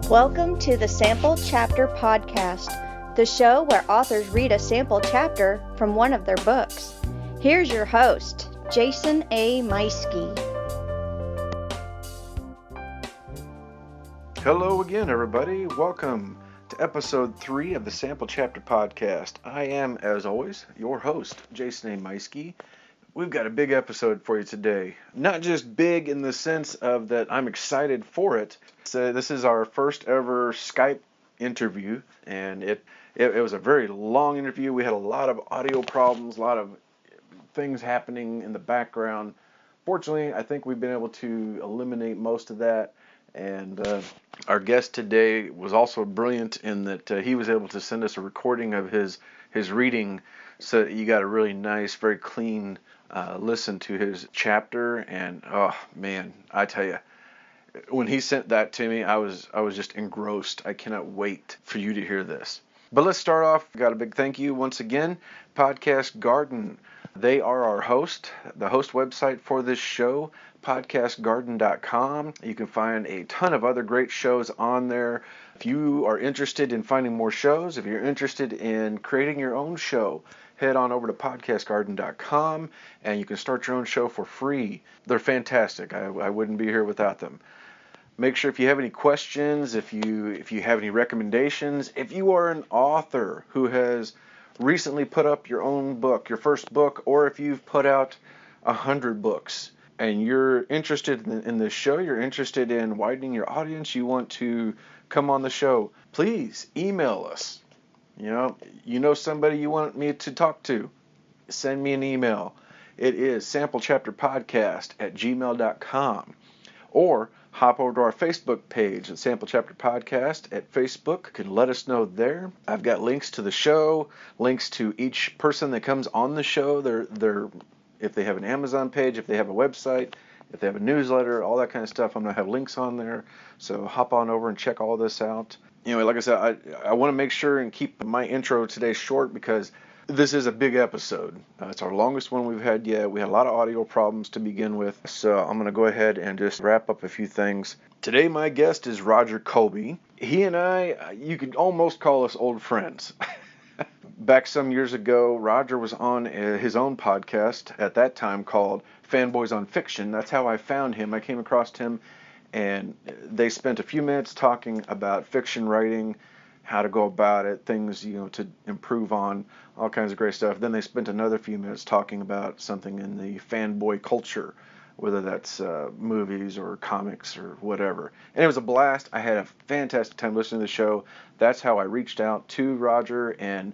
Welcome to the Sample Chapter Podcast, the show where authors read a sample chapter from one of their books. Here's your host, Jason A. Meiske. Hello again, everybody. Welcome to episode 3 of the Sample Chapter Podcast. I am, as always, your host, Jason A. Meiske. We've got a big episode for you today. Not just big in the sense of that I'm excited for it. So this is our first ever Skype interview, and it was a very long interview. We had a lot of audio problems, a lot of things happening in the background. Fortunately, I think we've been able to eliminate most of that. And our guest today was also brilliant in that he was able to send us a recording of his reading, so you got a really nice, very clean listen to his chapter. And oh man, I tell you, when he sent that to me, I was just engrossed. I cannot wait for you to hear this. But let's start off. Got a big thank you once again, Podcast Garden. They are our host, the host website for this show, podcastgarden.com. You can find a ton of other great shows on there. If you are interested in finding more shows, if you're interested in creating your own show, head on over to podcastgarden.com and you can start your own show for free. They're fantastic. I wouldn't be here without them. Make sure if you have any questions, if you have any recommendations, if you are an author who has recently put up your own book, your first book, or if you've put out 100 books and you're interested in this show, you're interested in widening your audience, you want to come on the show, please email us. You know somebody you want me to talk to, send me an email. It is samplechapterpodcast@gmail.com, or hop over to our Facebook page at Sample Chapter Podcast at Facebook. You can let us know there. I've got links to the show, links to each person that comes on the show. They're if they have an Amazon page, if they have a website, if they have a newsletter, all that kind of stuff, I'm going to have links on there. So hop on over and check all this out. Anyway, like I said, I want to make sure and keep my intro today short because this is a big episode. It's our longest one we've had yet. We had a lot of audio problems to begin with, so I'm going to go ahead and just wrap up a few things. Today, my guest is Roger Colby. He and I, you could almost call us old friends. Back some years ago, Roger was on his own podcast at that time called Fanboys on Fiction. That's how I found him. I came across him, and they spent a few minutes talking about fiction writing, how to go about it, things, to improve on, all kinds of great stuff. Then they spent another few minutes talking about something in the fanboy culture, whether that's movies or comics or whatever. And it was a blast. I had a fantastic time listening to the show. That's how I reached out to Roger, and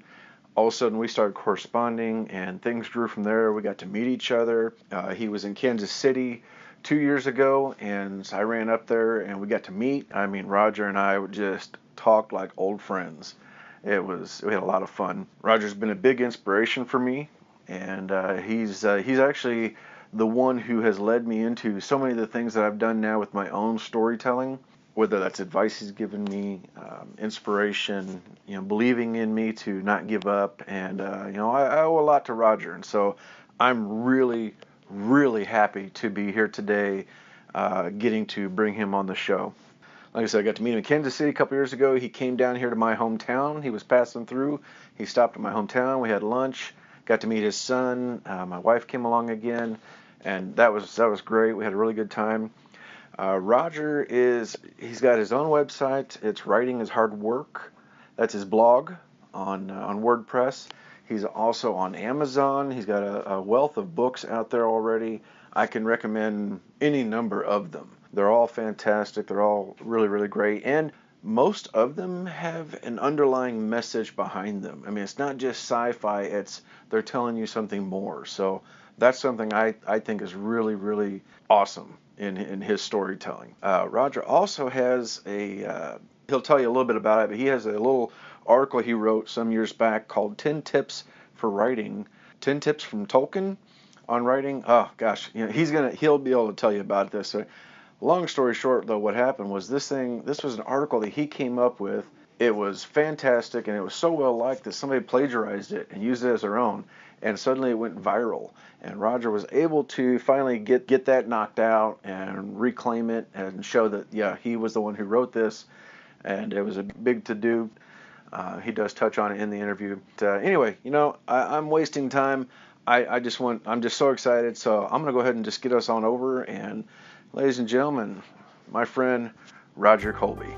all of a sudden we started corresponding, and things grew from there. We got to meet each other. He was in Kansas City 2 years ago, and I ran up there, and we got to meet. I mean, Roger and I would just talk like old friends. We had a lot of fun. Roger's been a big inspiration for me, and he's actually the one who has led me into so many of the things that I've done now with my own storytelling, whether that's advice he's given me, inspiration, believing in me to not give up, and I owe a lot to Roger, and so I'm really, really happy to be here today, getting to bring him on the show. Like I said, I got to meet him in Kansas City a couple years ago. He came down here to my hometown. He was passing through. He stopped at my hometown. We had lunch. Got to meet his son. My wife came along again, and that was great. We had a really good time. Roger he's got his own website. It's Writing is Hard Work. That's his blog on WordPress. He's also on Amazon. He's got a wealth of books out there already. I can recommend any number of them. They're all fantastic. They're all really, really great. And most of them have an underlying message behind them. I mean, it's not just sci-fi. They're telling you something more. So that's something I think is really, really awesome in his storytelling. Roger also has he'll tell you a little bit about it, but he has a little article he wrote some years back called 10 Tips for Writing, 10 Tips from Tolkien on Writing. Oh, gosh, he'll be able to tell you about this. So, long story short, though, what happened was this was an article that he came up with. It was fantastic, and it was so well liked that somebody plagiarized it and used it as their own, and suddenly it went viral. And Roger was able to finally get that knocked out and reclaim it and show that, yeah, he was the one who wrote this. and it was a big to-do. He does touch on it in the interview. Anyway, I'm wasting time. I'm just so excited. So I'm going to go ahead and just get us on over. And ladies and gentlemen, my friend, Roger Colby.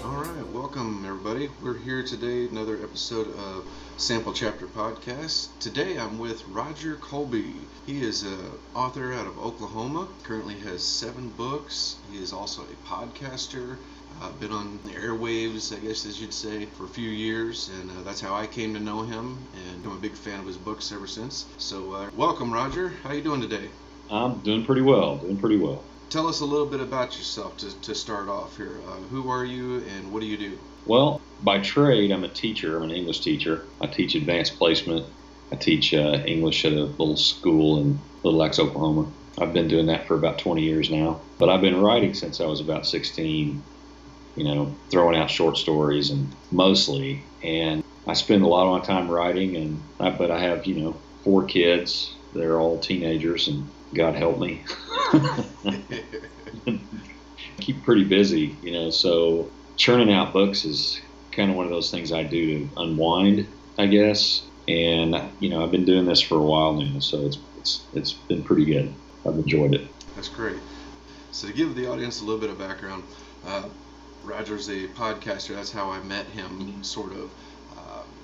All right, welcome everybody. We're here today, another episode of Sample Chapter Podcast. Today I'm with Roger Colby. He is an author out of Oklahoma, currently has 7 books. He is also a podcaster. Been on the airwaves, I guess as you'd say, for a few years, and that's how I came to know him, and I'm a big fan of his books ever since. So welcome, Roger. How you doing today? I'm doing pretty well, Tell us a little bit about yourself to start off here. Who are you and what do you do? Well, by trade, I'm a teacher. I'm an English teacher. I teach advanced placement. I teach English at a little school in Little Axe, Oklahoma. I've been doing that for about 20 years now. But I've been writing since I was about 16, throwing out short stories and mostly. And I spend a lot of my time writing, but I have, 4 kids. They're all teenagers, and God help me. Keep pretty busy, so churning out books is kind of one of those things I do to unwind, I guess. And, I've been doing this for a while now, so it's been pretty good. I've enjoyed it. That's great. So to give the audience a little bit of background, Roger's a podcaster. That's how I met him, sort of.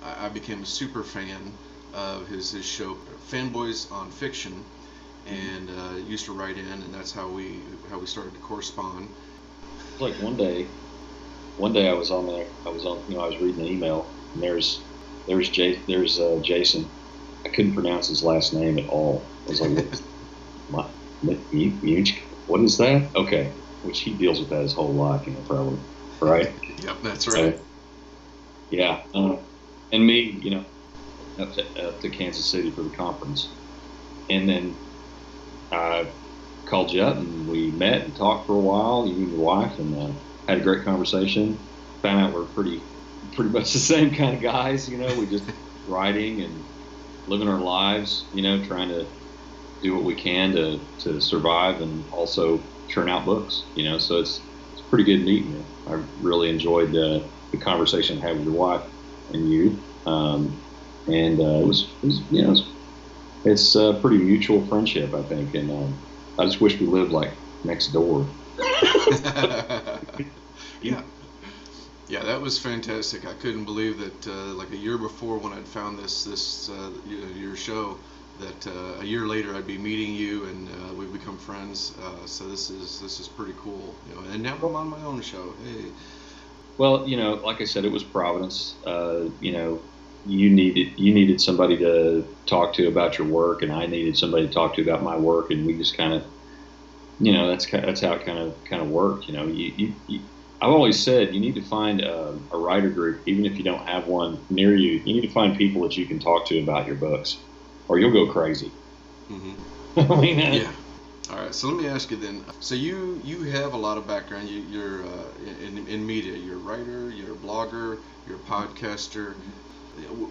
I became a super fan of his show, Fanboys on Fiction, and used to write in, and that's how we started to correspond. Like one day I was on there. I was reading the email, and there's Jason. I couldn't pronounce his last name at all. I was like, what is that? Okay, which he deals with that his whole life, probably, right? Yep, that's right. Yeah, and me, up to Kansas City for the conference, and then I called you up and we met and talked for a while, you and your wife, and had a great conversation. Found out we're pretty much the same kind of guys, we just writing and living our lives, trying to do what we can to survive and also churn out books, so it's pretty good meeting you. I really enjoyed the conversation I had with your wife and you, it's a pretty mutual friendship, I think, and I just wish we lived like next door. Yeah, that was fantastic. I couldn't believe that like a year before when I'd found your show, that a year later I'd be meeting you and we've become friends. So this is pretty cool. And now I'm on my own show. Hey. Well, like I said, it was Providence. You needed somebody to talk to about your work, and I needed somebody to talk to about my work, and we just kind of, that's how it kind of worked. I've always said you need to find a writer group, even if you don't have one near you. You need to find people that you can talk to about your books, or you'll go crazy. Mm-hmm. Yeah. All right. So let me ask you then. So you have a lot of background. You're in media. You're a writer. You're a blogger. You're a podcaster.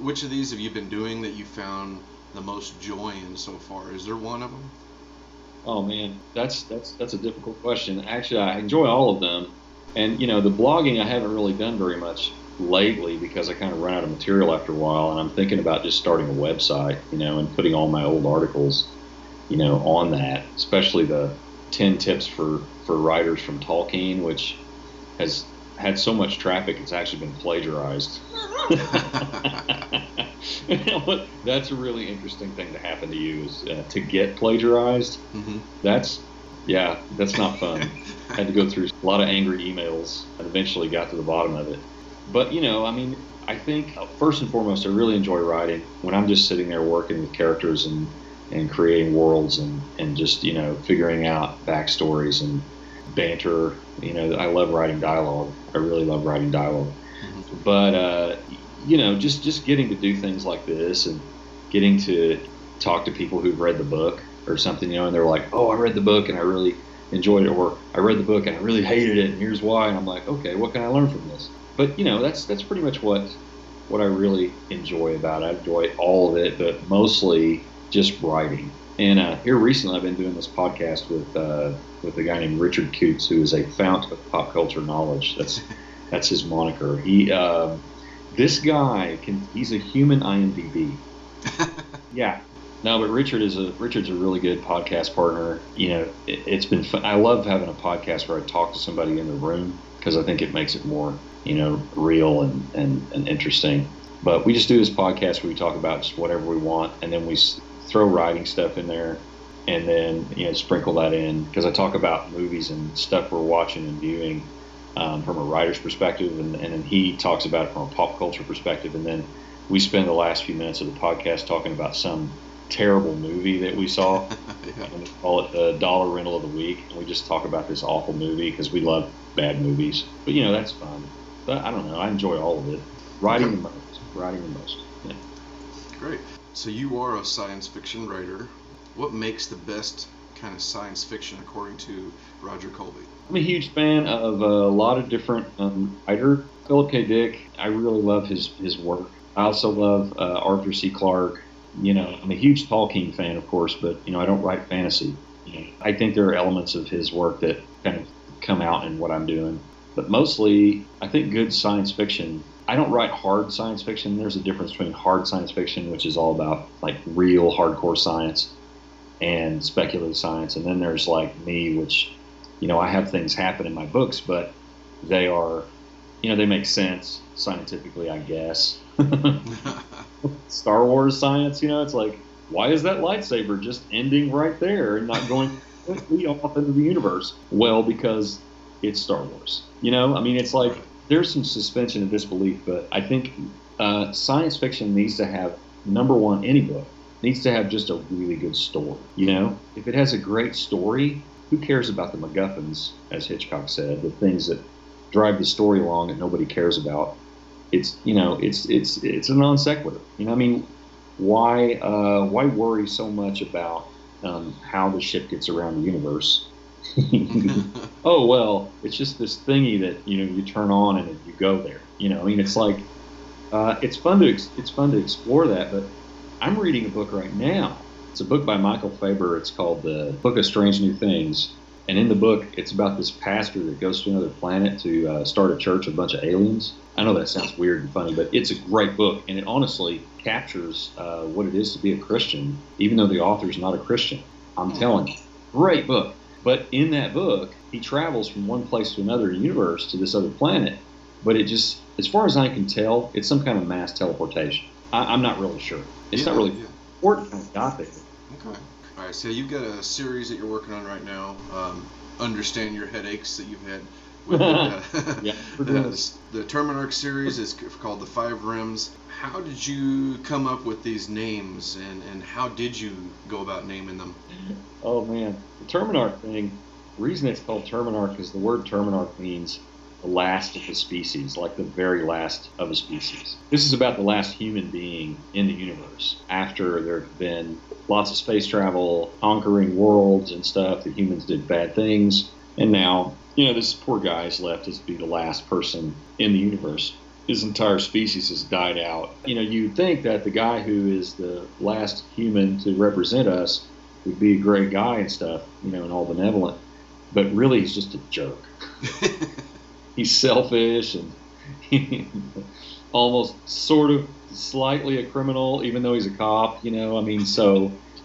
Which of these have you been doing that you found the most joy in so far? Is there one of them? Oh man, that's a difficult question. Actually, I enjoy all of them. And, the blogging I haven't really done very much lately because I kind of run out of material after a while, and I'm thinking about just starting a website, and putting all my old articles, on that, especially the 10 tips for writers from Tolkien, which has had so much traffic it's actually been plagiarized. That's a really interesting thing to happen to you, is to get plagiarized. Mm-hmm. That's not fun. I had to go through a lot of angry emails and eventually got to the bottom of it. But, I think first and foremost, I really enjoy writing when I'm just sitting there working with characters and creating worlds and just, figuring out backstories and banter. I love writing dialogue. I really love writing dialogue. Mm-hmm. But, just getting to do things like this and getting to talk to people who've read the book or something, and they're like, oh, I read the book and I really enjoyed it, or I read the book and I really hated it, and here's why. And I'm like, okay, what can I learn from this? But that's pretty much what I really enjoy about it. I enjoy all of it, but mostly just writing. And here recently, I've been doing this podcast with a guy named Richard Coots, who is a fount of pop culture knowledge. That's his moniker. This guy he's a human IMDb. Yeah. No, but Richard's a really good podcast partner. It's been fun. I love having a podcast where I talk to somebody in the room because I think it makes it more, real and interesting. But we just do this podcast where we talk about just whatever we want, and then we throw writing stuff in there, and then sprinkle that in because I talk about movies and stuff we're watching and viewing from a writer's perspective, and then he talks about it from a pop culture perspective, and then we spend the last few minutes of the podcast talking about some terrible movie that we saw. Yeah. And we call it the dollar rental of the week, and we just talk about this awful movie because we love bad movies. But that's fun. But I don't know, I enjoy all of it. Writing the most. Yeah. Great. So you are a science fiction writer. What makes the best kind of science fiction according to Roger Colby? I'm a huge fan of a lot of different writers. Philip K. Dick, I really love his work. I also love Arthur C. Clarke. I'm a huge Tolkien fan, of course, but I don't write fantasy. I think there are elements of his work that kind of come out in what I'm doing. But mostly, I think good science fiction. I don't write hard science fiction. There's a difference between hard science fiction, which is all about like real hardcore science, and speculative science. And then there's like me, which, I have things happen in my books, but they are, they make sense scientifically, I guess. Star Wars science, it's like, why is that lightsaber just ending right there and not going off into the universe? Well, because it's Star Wars. It's like there's some suspension of disbelief, but I think science fiction needs to have, number one, any book needs to have just a really good story. If it has a great story, who cares about the MacGuffins, as Hitchcock said, the things that drive the story along that nobody cares about? It's a non sequitur. Why worry so much about how the ship gets around the universe? Oh well, it's just this thingy that you turn on and you go there. It's like it's fun to explore that. But I'm reading a book right now. It's a book by Michael Faber. It's called The Book of Strange New Things. And in the book, it's about this pastor that goes to another planet to start a church with a bunch of aliens. I know that sounds weird and funny, but it's a great book, and it honestly captures what it is to be a Christian, even though the author's not a Christian. I'm telling you, great book. But in that book, he travels from one place to another universe to this other planet, but it just, as far as I can tell, it's some kind of mass teleportation. I'm not really sure. It's not really important how it got there. Okay. All right, so you've got a series that you're working on right now. Understand your headaches that you've had with the Terminarch series is called The Five Rims. How did you come up with these names, and how did you go about naming them? Oh man, the Terminarch thing. The reason it's called Terminarch is the word Terminarch means the last of the species, like the very last of a species. This is about the last human being in the universe. After there have been lots of space travel, conquering worlds and stuff, the humans did bad things, and now, this poor guy is left to be the last person in the universe. His entire species has died out. You'd think that the guy who is the last human to represent us would be a great guy and stuff, and all benevolent, but really he's just a jerk. He's selfish and almost sort of slightly a criminal, even though he's a cop, and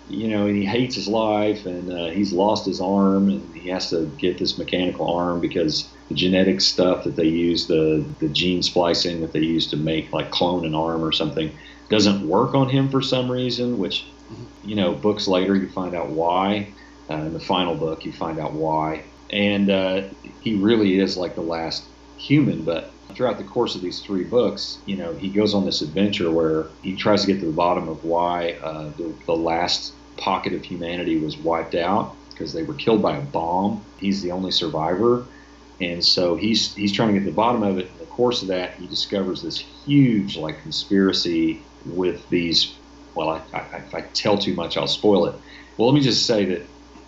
he hates his life, and he's lost his arm, and he has to get this mechanical arm because the genetic stuff that they use, the gene splicing that they use to make, like, clone an arm or something, doesn't work on him for some reason, which, books later you find out why. In the final book you find out why. And he really is like the last human, but throughout the course of these 3 books, he goes on this adventure where he tries to get to the bottom of why the last pocket of humanity was wiped out, because they were killed by a bomb. He's the only survivor, and so he's trying to get to the bottom of it. In the course of that, he discovers this huge conspiracy with these. Well, if I tell too much, I'll spoil it. Well, let me just say that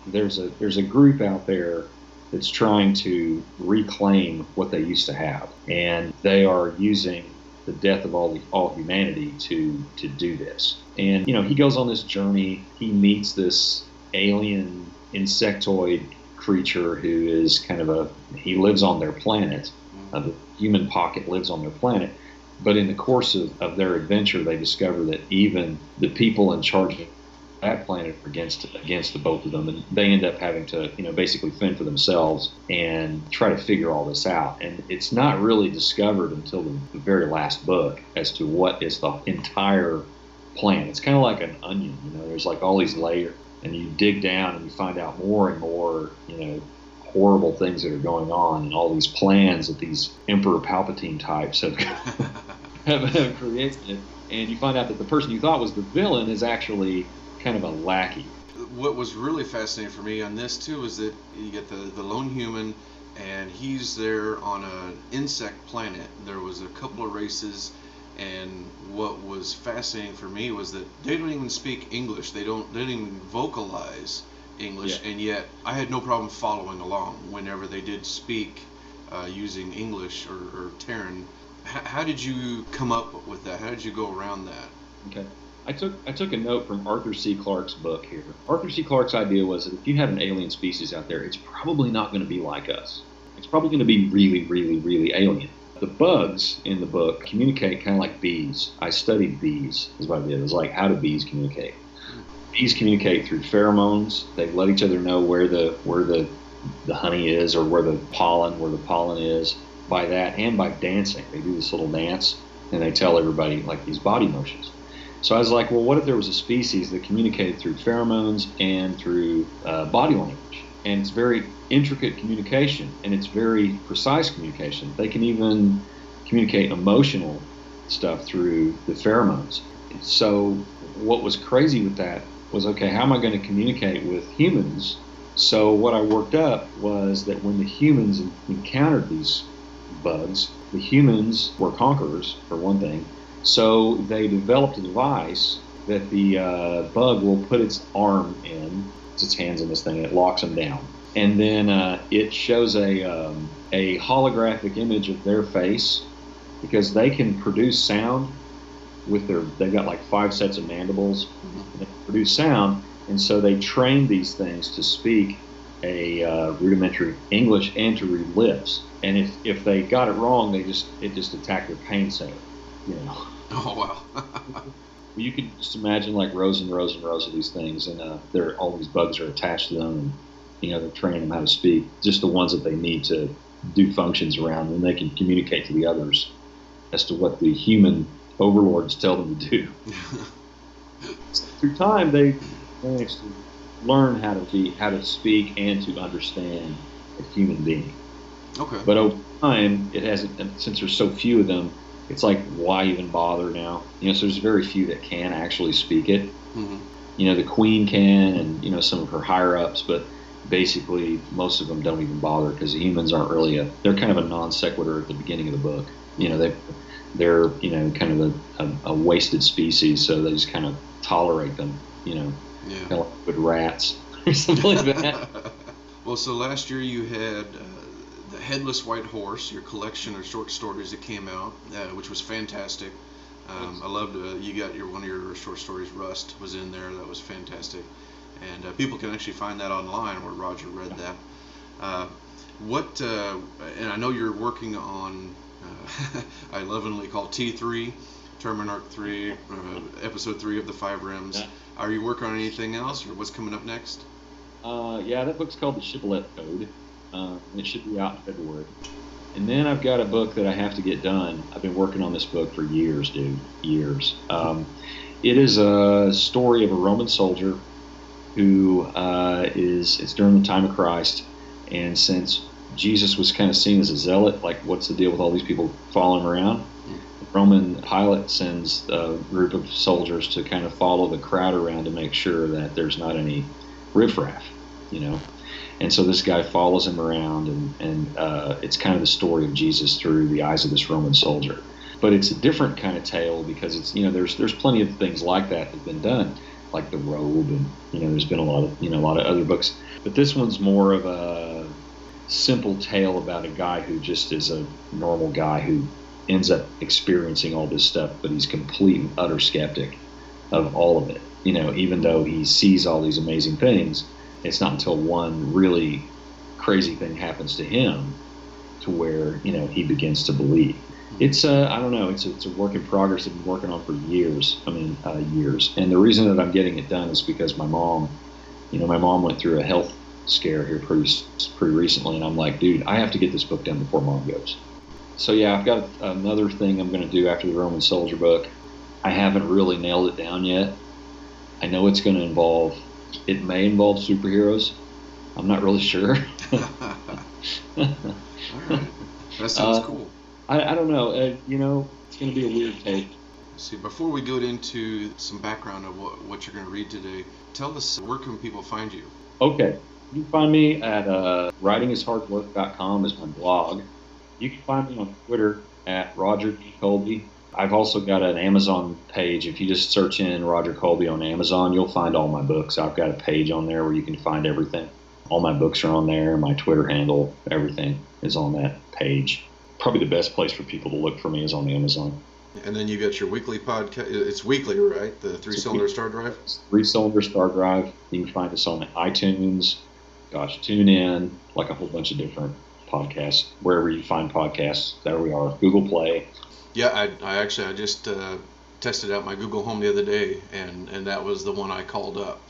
there's a group out there that's trying to reclaim what they used to have, and they are using the death of all humanity to do this. And he goes on this journey. He meets this alien insectoid creature who is he lives on their planet. The human pocket lives on their planet. But in the course of their adventure, they discover that even the people in charge of that planet are against the both of them, and they end up having to basically fend for themselves and try to figure all this out. And it's not really discovered until the very last book as to what is the entire plan. It's kind of like an onion, there's like all these layers, and you dig down and you find out more and more horrible things that are going on, and all these plans that these Emperor Palpatine types have created. And you find out that the person you thought was the villain is actually kind of a lackey. What was really fascinating for me on this too is that you get the lone human, and he's there on an insect planet. There was a couple of races, and what was fascinating for me was that they don't even speak English. They don't even vocalize English, and yet I had no problem following along whenever they did speak using English or Terran. How did you come up with that? How did you go around that? Okay. I took a note from Arthur C. Clarke's book here. Arthur C. Clarke's idea was that if you have an alien species out there, it's probably not going to be like us. It's probably going to be really, really, really alien. The bugs in the book communicate kind of like bees. I studied bees, is what I did. It was like, how do bees communicate? Bees communicate through pheromones. They let each other know where the honey is, or where the pollen is, by that, and by dancing. They do this little dance, and they tell everybody like these body motions. So I was like, well, what if there was a species that communicated through pheromones and through body language? And it's very intricate communication, and it's very precise communication. They can even communicate emotional stuff through the pheromones. So what was crazy with that was, okay, how am I going to communicate with humans? So what I worked up was that when the humans encountered these bugs, the humans were conquerors, for one thing. So they developed a device that the bug will put its arm in, its hands in this thing, and it locks them down. And then it shows a holographic image of their face, because they can produce sound with they've got like 5 sets of mandibles, and they can produce sound, and so they train these things to speak a rudimentary English and to read lips. And if they got it wrong, it just attacked their pain center. Oh wow! You could just imagine like rows and rows and rows of these things, and all these bugs are attached to them, and they're training them how to speak, just the ones that they need to do functions around, and they can communicate to the others as to what the human overlords tell them to do. Through time, they managed to learn how to speak and to understand a human being. Okay. But over time, it hasn't, since there's so few of them. It's like, why even bother now? So there's very few that can actually speak it. Mm-hmm. The queen can, and some of her higher ups, but basically most of them don't even bother, because the humans aren't really they're kind of a non sequitur at the beginning of the book. They're kind of a wasted species, so they just kind of tolerate them. Kind of like with rats or something like that. Well, so last year you had The Headless White Horse, your collection of short stories that came out, which was fantastic. I loved you got one of your short stories, Rust, was in there. That was fantastic. And people can actually find that online where Roger read that. And I know you're working on, I lovingly call T3, Terminarch 3, Episode 3 of the 5 Rims. Yeah. Are you working on anything else, or what's coming up next? Yeah, that book's called The Shibboleth Code. It should be out in February. And then I've got a book that I have to get done. I've been working on this book for years, dude. Years. It is a story of a Roman soldier who it's during the time of Christ. And since Jesus was kind of seen as a zealot, like, what's the deal with all these people following around? The Roman pilot sends a group of soldiers to kind of follow the crowd around to make sure that there's not any riffraff, And so this guy follows him around, and it's kind of the story of Jesus through the eyes of this Roman soldier. But it's a different kind of tale, because it's there's plenty of things like that have been done, like The Robe, and there's been a lot of other books. But this one's more of a simple tale about a guy who just is a normal guy who ends up experiencing all this stuff, but he's complete and utter skeptic of all of it. Even though he sees all these amazing things, it's not until one really crazy thing happens to him to where, he begins to believe. It's I don't know, it's a work in progress I've been working on for years. Years. And the reason that I'm getting it done is because my mom went through a health scare here pretty recently, and I'm like, dude, I have to get this book done before Mom goes. So yeah, I've got another thing I'm going to do after the Roman Soldier book. I haven't really nailed it down yet. I know it may involve superheroes. I'm not really sure. All right. That sounds cool. I don't know. It's going to be a weird take. See, before we go into some background of what you're going to read today, tell us, where can people find you? Okay. You can find me at writingishardwork.com is my blog. You can find me on Twitter at Roger D. Colby. I've also got an Amazon page. If you just search in Roger Colby on Amazon, you'll find all my books. I've got a page on there where you can find everything. All my books are on there. My Twitter handle, everything is on that page. Probably the best place for people to look for me is on Amazon. And then you got your weekly podcast. It's weekly, right? The Three-Cylinder Stardrive? Three-Cylinder Stardrive. You can find us on iTunes. Tune in, like a whole bunch of different podcasts. Wherever you find podcasts, there we are. Google Play. Yeah, I just tested out my Google Home the other day, and that was the one I called up.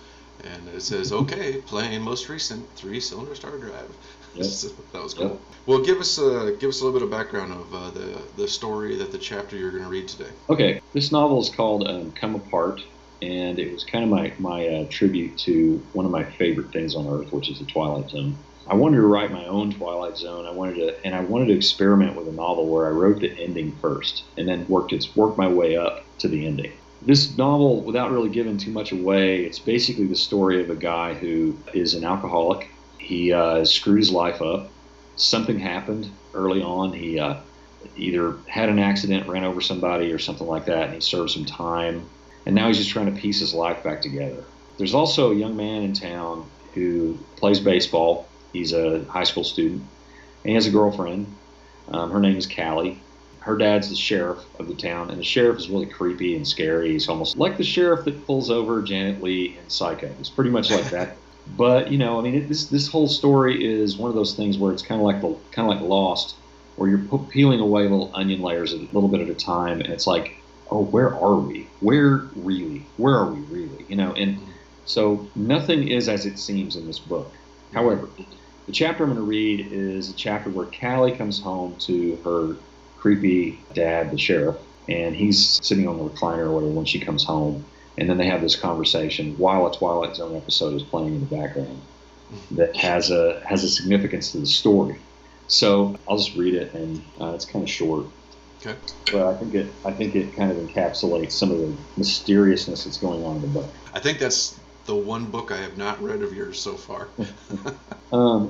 And it says, okay, playing most recent Three-Cylinder Stardrive. Yep. So that was cool. Yep. Well, give us a little bit of background of the story, the chapter you're going to read today. Okay, this novel is called Come Apart, and it was kind of my tribute to one of my favorite things on Earth, which is the Twilight Zone. I wanted to write my own Twilight Zone. I wanted to experiment with a novel where I wrote the ending first, and then worked my way up to the ending. This novel, without really giving too much away, it's basically the story of a guy who is an alcoholic. He screwed his life up. Something happened early on. He either had an accident, ran over somebody, or something like that, and he served some time. And now he's just trying to piece his life back together. There's also a young man in town who plays baseball. He's a high school student, and he has a girlfriend. Her name is Callie. Her dad's the sheriff of the town, and the sheriff is really creepy and scary. He's almost like the sheriff that pulls over Janet Leigh in Psycho. It's pretty much like that. But this whole story is one of those things where it's kind of like Lost, where you're peeling away little onion layers a little bit at a time, and it's like, oh, where are we? Where are we really? And so nothing is as it seems in this book. However, the chapter I'm going to read is a chapter where Callie comes home to her creepy dad, the sheriff, and he's sitting on the recliner or whatever when she comes home. And then they have this conversation while a Twilight Zone episode is playing in the background that has a significance to the story. So I'll just read it, and it's kind of short. Okay. But I think it kind of encapsulates some of the mysteriousness that's going on in the book. I think that's the one book I have not read of yours so far.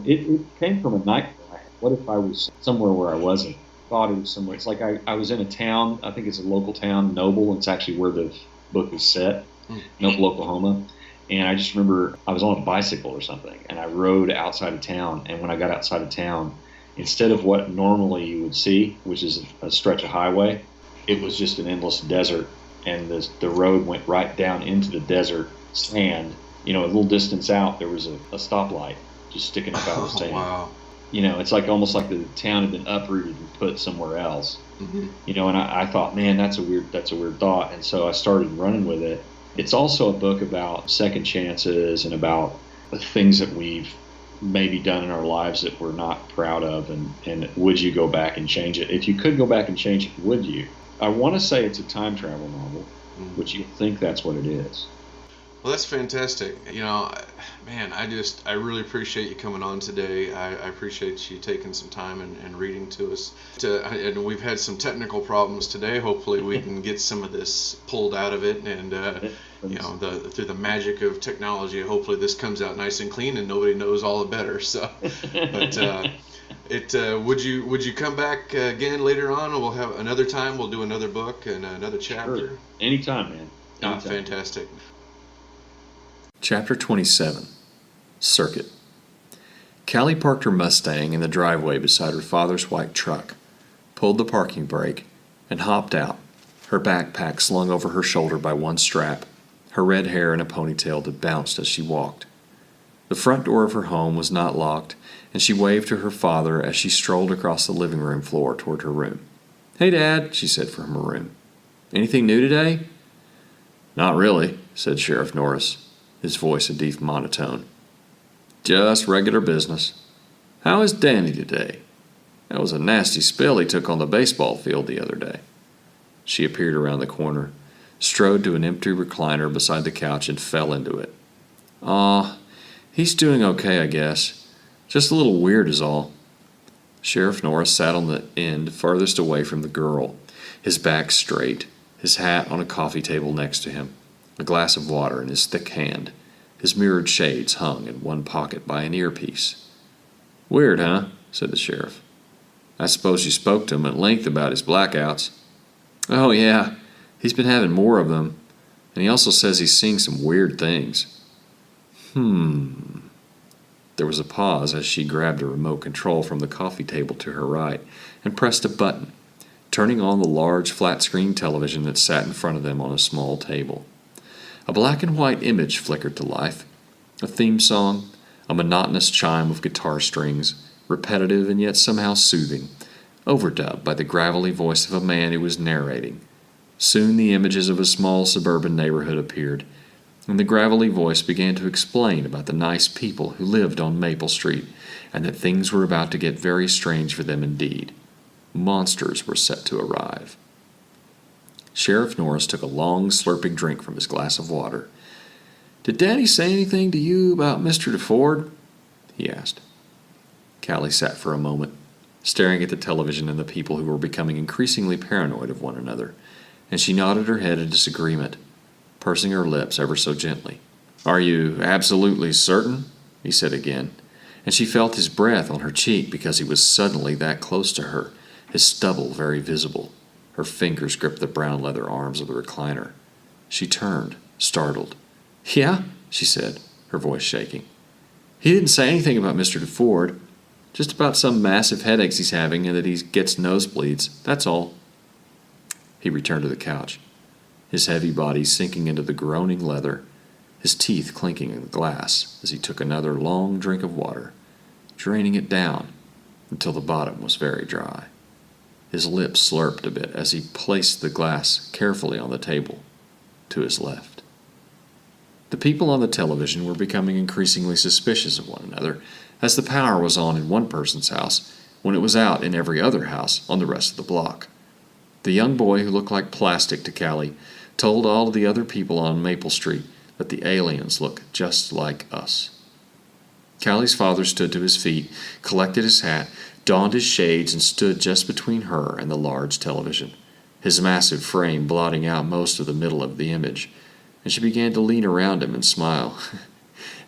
It came from a nightmare. What if I was somewhere where I wasn't? Thought it was somewhere. It's like I was in a town. I think it's a local town, Noble. It's actually where the book is set, Noble, Oklahoma. And I just remember I was on a bicycle or something, and I rode outside of town. And when I got outside of town, instead of what normally you would see, which is a stretch of highway, it was just an endless desert. And the road went right down into the desert sand. A little distance out, there was a stoplight just sticking up out of the sand. Wow. It's like almost like the town had been uprooted and put somewhere else. Mm-hmm. And I thought, man, that's a weird thought. And so I started running with it. It's also a book about second chances and about the things that we've maybe done in our lives that we're not proud of. And would you go back and change it? If you could go back and change it, would you? I want to say it's a time travel novel, which you think that's what it is. Well, that's fantastic. Man, I really appreciate you coming on today. I appreciate you taking some time and reading to us. And we've had some technical problems today. Hopefully we can get some of this pulled out of it. And, through the magic of technology, hopefully this comes out nice and clean and nobody knows all the better. So, but would you come back again later on, and we'll have another time. We'll do another book and another chapter. Sure. Anytime, man. Anytime. Fantastic. Chapter 27, Circuit. Callie parked her Mustang in the driveway beside her father's white truck, pulled the parking brake, and hopped out, her backpack slung over her shoulder by one strap, her red hair in a ponytail that bounced as she walked. The front door of her home was not locked, and she waved to her father as she strolled across the living room floor toward her room. "Hey, Dad," she said from her room. "Anything new today?" "Not really," said Sheriff Norris, his voice a deep monotone. "Just regular business. How is Danny today? That was a nasty spill he took on the baseball field the other day." She appeared around the corner, strode to an empty recliner beside the couch, and fell into it. "Aw, he's doing okay, I guess. Just a little weird is all." Sheriff Norris sat on the end farthest away from the girl, his back straight, his hat on a coffee table next to him, a glass of water in his thick hand. His mirrored shades hung in one pocket by an earpiece. "Weird, huh?" said the sheriff. "I suppose you spoke to him at length about his blackouts." "Oh, yeah. He's been having more of them. And he also says he's seeing some weird things." There was a pause as she grabbed a remote control from the coffee table to her right and pressed a button, turning on the large flat-screen television that sat in front of them on a small table. A black-and-white image flickered to life. A theme song, a monotonous chime of guitar strings, repetitive and yet somehow soothing, overdubbed by the gravelly voice of a man who was narrating. Soon the images of a small suburban neighborhood appeared, and the gravelly voice began to explain about the nice people who lived on Maple Street, and that things were about to get very strange for them indeed. Monsters were set to arrive. Sheriff Norris took a long, slurping drink from his glass of water. "Did Daddy say anything to you about Mr. DeFord?" he asked. Callie sat for a moment, staring at the television and the people who were becoming increasingly paranoid of one another, and she nodded her head in disagreement, pursing her lips ever so gently. "Are you absolutely certain?" he said again, and she felt his breath on her cheek because he was suddenly that close to her, his stubble very visible. Her fingers gripped the brown leather arms of the recliner. She turned, startled. "Yeah," she said, her voice shaking. "He didn't say anything about Mr. DeFord. Just about some massive headaches he's having and that he gets nosebleeds. That's all." He returned to the couch, his heavy body sinking into the groaning leather, his teeth clinking in the glass as he took another long drink of water, draining it down until the bottom was very dry. His lips slurped a bit as he placed the glass carefully on the table to his left. The people on the television were becoming increasingly suspicious of one another, as the power was on in one person's house when it was out in every other house on the rest of the block. The young boy who looked like plastic to Callie told all of the other people on Maple Street that the aliens look just like us. Callie's father stood to his feet, collected his hat, donned his shades, and stood just between her and the large television, his massive frame blotting out most of the middle of the image, and she began to lean around him and smile.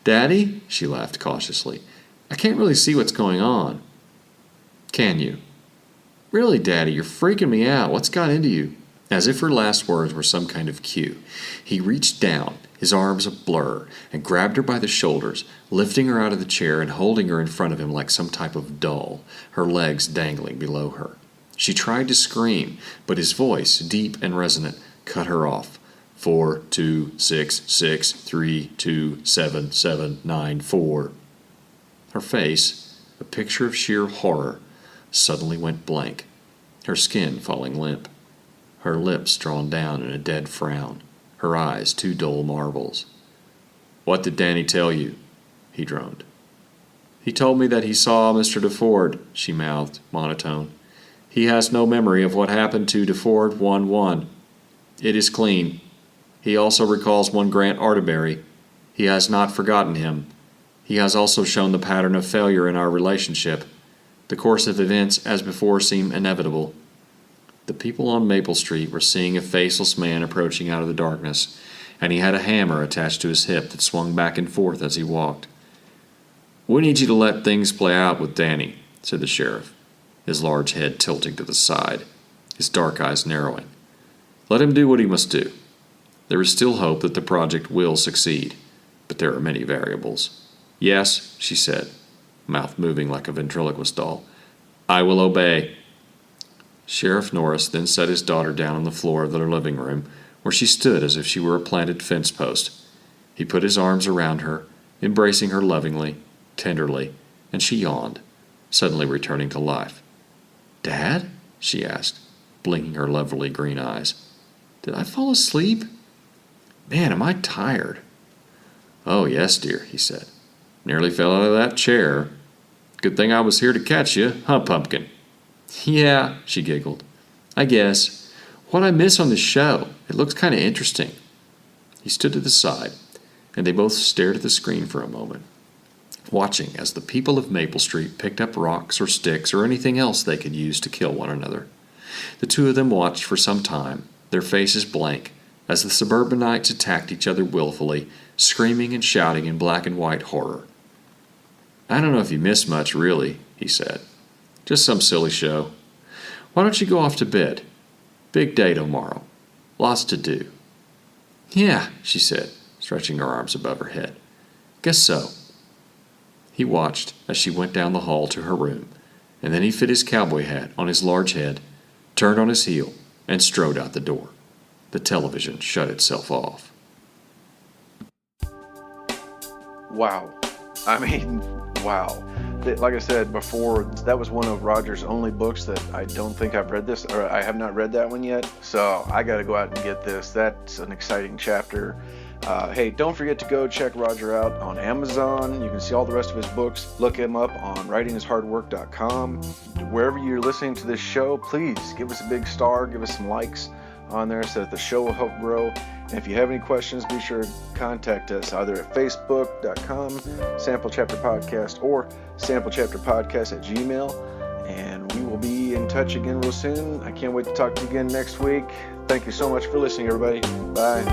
"Daddy?" she laughed cautiously. "I can't really see what's going on." "Can you?" "Really, Daddy, you're freaking me out. What's got into you?" As if her last words were some kind of cue, he reached down, his arms a blur, and grabbed her by the shoulders, lifting her out of the chair and holding her in front of him like some type of doll, her legs dangling below her. She tried to scream, but his voice, deep and resonant, cut her off. 4-2-6-6-3-2-7-7-9-4. Her face, a picture of sheer horror, suddenly went blank, her skin falling limp, her lips drawn down in a dead frown, her eyes two dull marbles. "What did Danny tell you?" he droned. "He told me that he saw Mr. DeFord," she mouthed, monotone. "He has no memory of what happened to DeFord 1-1. It is clean. He also recalls one Grant Arterbury. He has not forgotten him. He has also shown the pattern of failure in our relationship. The course of events as before seemed inevitable." The people on Maple Street were seeing a faceless man approaching out of the darkness, and he had a hammer attached to his hip that swung back and forth as he walked. "We need you to let things play out with Danny," said the sheriff, his large head tilting to the side, his dark eyes narrowing. "Let him do what he must do. There is still hope that the project will succeed, but there are many variables." "Yes," she said, mouth moving like a ventriloquist doll. "I will obey." Sheriff Norris then set his daughter down on the floor of their living room, where she stood as if she were a planted fence post. He put his arms around her, embracing her lovingly, tenderly, and she yawned, suddenly returning to life. "Dad?" she asked, blinking her lovely green eyes. "Did I fall asleep? Man, am I tired." "Oh, yes, dear," he said. "Nearly fell out of that chair. Good thing I was here to catch you, huh, Pumpkin?" "Yeah," she giggled. "I guess. What'd I miss on the show? It looks kind of interesting." He stood to the side, and they both stared at the screen for a moment, watching as the people of Maple Street picked up rocks or sticks or anything else they could use to kill one another. The two of them watched for some time, their faces blank, as the suburbanites attacked each other willfully, screaming and shouting in black and white horror. "I don't know if you missed much, really," he said. "Just some silly show. Why don't you go off to bed? Big day tomorrow. Lots to do." "Yeah," she said, stretching her arms above her head. "Guess so." He watched as she went down the hall to her room, and then he fit his cowboy hat on his large head, turned on his heel, and strode out the door. The television shut itself off. Wow. I mean, wow. Like I said before, that was one of Roger's only books that I don't think I've read this, or I have not read that one yet. So I got to go out and get this. That's an exciting chapter. Hey, don't forget to go check Roger out on Amazon. You can see all the rest of his books. Look him up on writinghishardwork.com. Wherever you're listening to this show, please give us a big star, give us some likes on there so that the show will help grow. And if you have any questions, be sure to contact us either at facebook.com, Sample Chapter Podcast, or samplechapterpodcast@gmail.com. And we will be in touch again real soon. I can't wait to talk to you again next week. Thank you so much for listening, everybody. Bye.